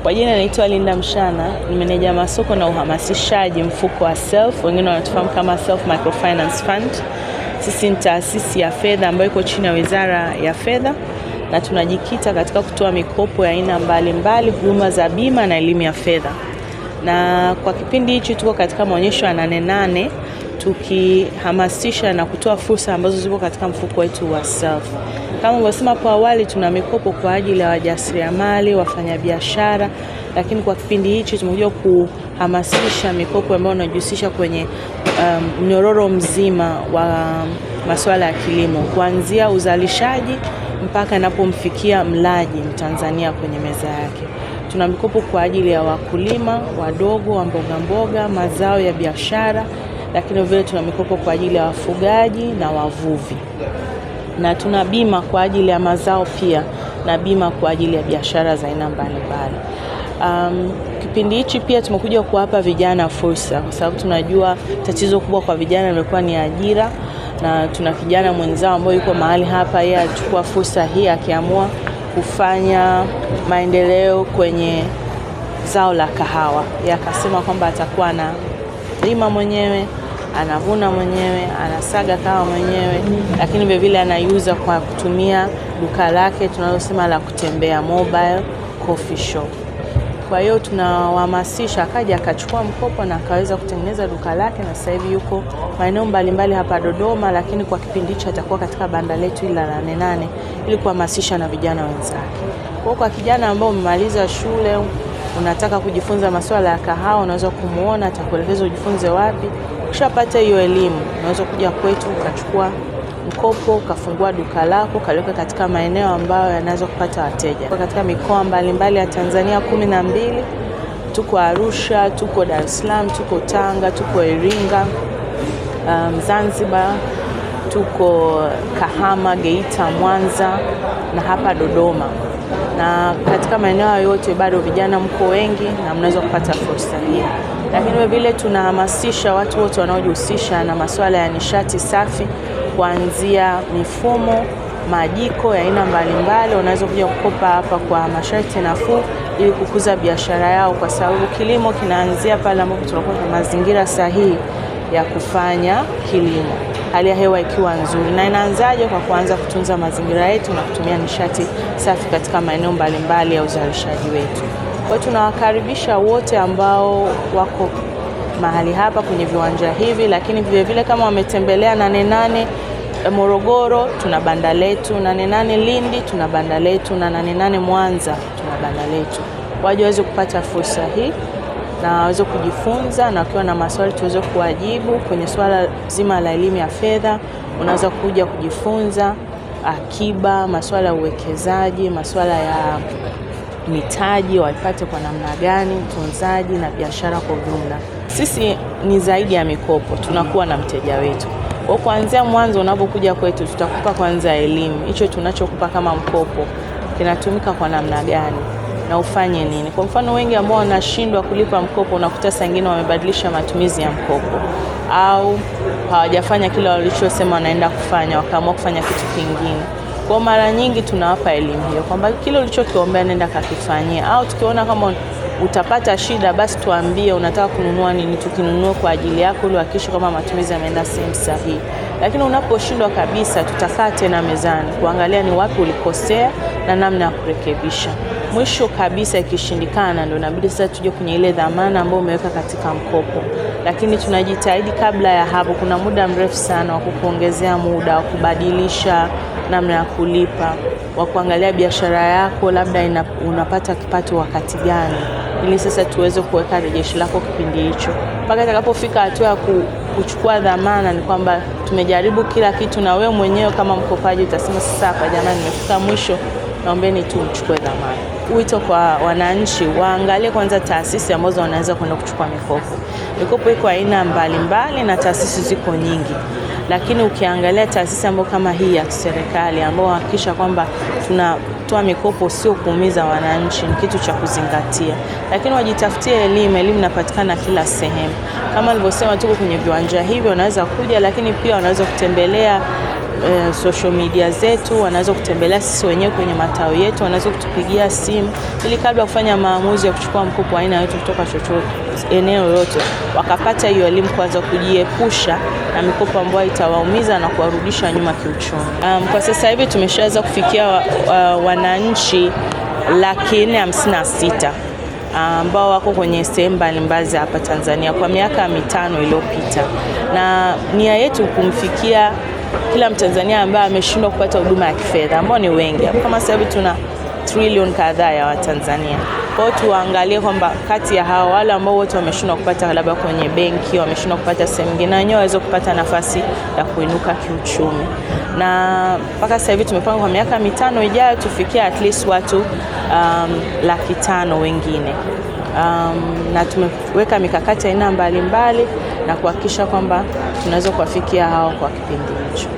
Kwa jina naitwa Linda Mshana, ni meneja masoko na uhamasishaji mfuko wa Self, wengine wanatufahamu kama Self Microfinance Fund. Sisi ni taasisi ya fedha ambayo iko chini ya Wizara ya Fedha na tunajikita katika kutoa mikopo ya aina mbalimbali, huduma za bima na elimu ya fedha. Na kwa kipindi hichi tuko katika maonyesho ya 8 tukihamasisha na kutoa fursa ambazo zipo katika mfuko wetu wa Self. Kama nilivyosema hapo awali, tuna mikopo kwa ajili ya wajasiriamali, wafanyabiashara, lakini kwa kipindi hichi tumekuja kuhamasisha mikopo ambayo inajihusisha kwenye mnyororo mzima wa masuala ya kilimo, kuanzia uzalishaji mpaka inapomfikia mlaji Mtanzania kwenye meza yake. Tuna mikopo kwa ajili ya wakulima wadogo wa mboga, mazao ya biashara, lakini vile tuna mikopo kwa ajili ya wafugaji na wavuvi. Na tuna bima kwa ajili ya mazao pia na bima kwa ajili ya biashara za aina mbalimbali. Kipindi hichi pia tumekuja kuwapa vijana fursa, kwa sababu tunajua tatizo kubwa kwa vijana limekuwa ni ajira, na tuna kijana mwenzao ambaye yuko mahali hapa, yeye achukua fursa hii akiamua kufanya maendeleo kwenye zao la kahawa. Yeye akasema kwamba atakuwa na lima mwenyewe, anavuna mwenyewe, anasaga kahawa mwenyewe, lakini vile vile anaiuza kwa kutumia duka lake tunalosema la kutembea, mobile coffee shop. Kwa hiyo tunawahamasisha akaja akachukua mkopo na akaweza kutengeneza duka lake, na sasa hivi yuko maeneo mbalimbali hapa Dodoma, lakini kwa kipindi hicho atakuwa katika banda letu ila la 8 ili kuhamasisha na vijana wenzake. Kwa kijana ambao umemaliza shule, unataka kujifunza masuala ya kahawa, unaweza kumuona, atakuelekeza ujifunze wapi. Ukishapata hiyo elimu, unaweza kuja kwetu ukachukua mkopo, ukafungua duka lako, kaliweka katika maeneo ambayo yanaweza kupata wateja. Katika mikoa mbalimbali ya Tanzania 12, tuko Arusha, tuko Dar es Salaam, tuko Tanga, tuko Iringa, Zanzibar, tuko Kahama, Geita, Mwanza na hapa Dodoma. Na katika maeneo yote bado vijana mko wengi na mnaweza kupata fursa hii. Lakini vile tunahamasisha watu wote wanaojihusisha na masuala ya nishati safi, kuanzia mifumo, majiko ya aina mbalimbali, wanaweza kuja kukopa hapa kwa masharti nafuu ili kukuza biashara yao, kwa sababu kilimo kinaanzia pale ambapo tunakuwa na mazingira sahihi ya kufanya kilimo, hali ya hewa ikiwa nzuri. Na inaanzaje? Kwa kuanza kutunza mazingira yetu na kutumia nishati safi katika maeneo mbalimbali ya uzalishaji wetu. Kwa hiyo tunawakaribisha wote ambao wako mahali hapa kwenye viwanja hivi, lakini vile vile kama wametembelea 8 Morogoro, tuna banda letu, 8 Lindi tuna banda letu, na 8 Mwanza tuna banda letu. Waje waweze kupata fursa hii na waweze kujifunza, na wakiwa na maswali tuweze kuwajibu. Kwenye swala zima la elimu ya fedha, unaweza kuja kujifunza akiba, masuala ya uwekezaji, masuala ya mitaji waipate kwa namna gani, utunzaji na biashara kwa ujumla. Sisi ni zaidi ya mikopo, tunakuwa na mteja wetu. Kwa kuanzia mwanzo unapokuja kwetu, tutakupa kwanza elimu. Hicho tunachokupa kama mkopo kinatumika kwa namna gani na ufanye nini. Kwa mfano, wengi ambao wanashindwa kulipa mkopo, unakuta saa nyingine wamebadilisha matumizi ya mkopo au hawajafanya kile walichosema wanaenda kufanya, wakaamua kufanya kitu kingine. Kwa mara nyingi tunawapa elimu hiyo kwamba kile ulichokiombea nenda kakifanyia, au tukiona kama utapata shida, basi tuambie unataka kununua nini, tukinunua kwa ajili yako ili uhakikishe kama matumizi yameenda sehemu sahihi. Lakini unaposhindwa kabisa, tutakaa tena mezani kuangalia ni wapi ulikosea na namna ya kurekebisha. Mwisho kabisa ikishindikana, ndio inabidi sasa tuje kwenye ile dhamana ambayo umeweka katika mkopo. Lakini tunajitahidi kabla ya hapo, kuna muda mrefu sana wa kukuongezea muda, wa kubadilisha namna ya kulipa, wa kuangalia biashara yako labda unapata kipato wakati gani, ili sasa tuweze kuweka rejesho lako kipindi hicho. Mpaka itakapofika hatua ya kuchukua dhamana, ni kwamba tumejaribu kila kitu, na wewe mwenyewe kama mkopaji utasema sasa hapa jamani, nimefika mwisho, naombeni tu mchukue dhamana. Wito kwa wananchi, waangalie kwanza taasisi ambazo wanaweza kwenda kuchukua mikopo. Mikopo iko aina mbalimbali na taasisi ziko nyingi. Lakini ukiangalia taasisi ambayo kama hii ya serikali, ambao hakikisha kwamba tunatoa mikopo sio kuumiza wananchi, ni kitu cha kuzingatia. Lakini wajitafutie elimu inapatikana kila sehemu. Kama nilivyosema, tuko kwenye viwanja hivyo, wanaweza kuja, lakini pia wanaweza kutembelea social media zetu, wanaweza kutembelea sisi wenyewe kwenye matawi yetu, wanaweza kutupigia simu ili kabla kufanya maamuzi ya kuchukua mkopo aina yote kutoka eneo lolote, wakapata hiyo elimu kwanza, kujiepusha na mikopo ambayo itawaumiza na kuwarudisha nyuma kiuchumi. Kwa sasa hivi tumeshaweza kufikia wananchi 456,000 ambao wako kwenye sehemu mbalimbali hapa Tanzania kwa miaka 5 iliyopita, na nia yetu kumfikia kila Mtanzania ambaye ameshindwa kupata huduma ya kifedha, ambao ni wengi. Kama sasa hivi tuna trilioni kadhaa ya Watanzania. Kwa hiyo tuangalie kwamba kati ya hao wale ambao wote wameshindwa kupata labda kwenye benki, wameshindwa kupata sehemu nyingine, wenyewe waweze kupata nafasi ya kuinuka kiuchumi. Na mpaka sasa hivi tumepanga kwa miaka 5 ijayo tufikie at least watu 500,000 wengine. Na tumeweka mikakati aina mbalimbali na kuhakikisha kwamba tunaweza kuwafikia hao kwa kipindi hicho.